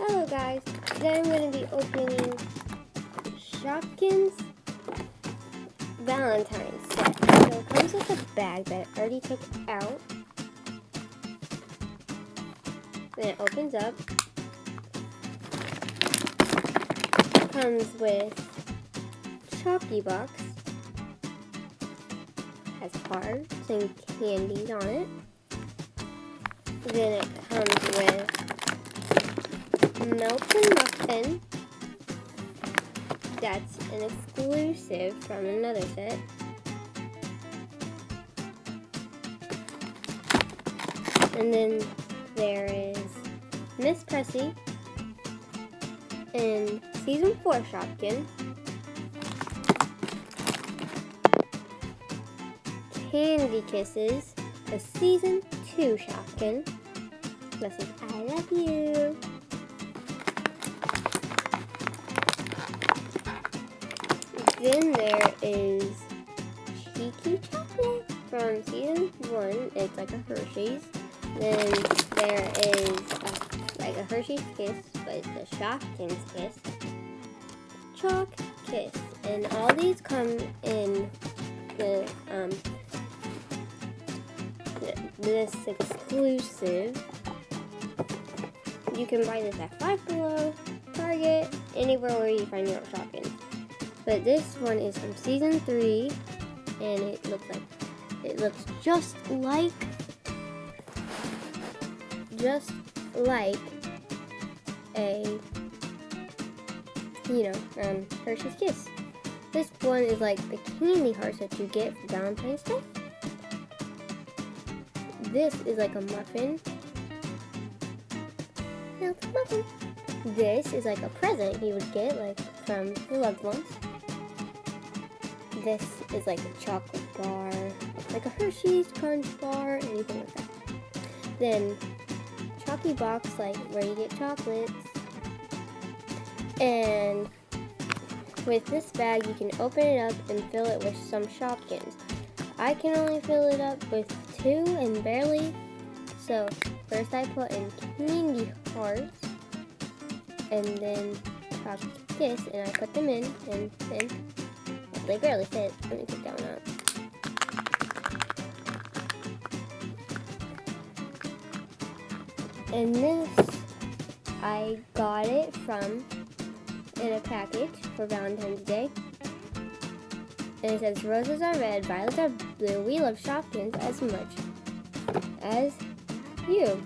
Hello guys, today I'm going to be opening Shopkins Valentines set. So it comes with a bag that I already took out. Then it opens up. It comes with Chalky box. Has hearts and candies on it. Then it comes with Melted Muffin. That's an exclusive from another set. And then there is Miss Pressy in Season 4 Shopkin. Candy Kisses, a Season 2 Shopkin. Message, I love you. Then there is Cheeky Chocolate from Season 1. It's like a Hershey's. Then there is like a Hershey's Kiss, but it's a Shopkins Kiss. Chalk Kiss. And all these come in this exclusive. You can buy this at Five Below, Target, anywhere where you find your Shopkins. But this one is from Season 3, and it looks just like a Hershey's Kiss. This one is like the candy hearts that you get for Valentine's Day. This is like a muffin. Melted muffin. This is like a present you would get like from your loved ones. This is like a chocolate bar, like a Hershey's Crunch bar, anything like that. Then Chalky box, like where you get chocolates. And with this bag, you can open it up and fill it with some Shopkins. I can only fill it up with 2 and barely. So first I put in candy hearts and then Chalky Kiss, and I put them in, and then they barely fit. Let me take that one out. And this, I got it in a package for Valentine's Day. And it says, roses are red, violets are blue. We love Shopkins as much as you.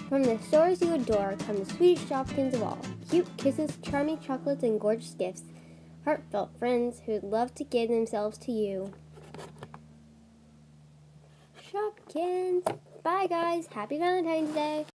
From the stores you adore come the sweetest Shopkins of all. Cute kisses, charming chocolates, and gorgeous gifts. Heartfelt friends who'd love to give themselves to you. Shopkins. Bye guys. Happy Valentine's Day.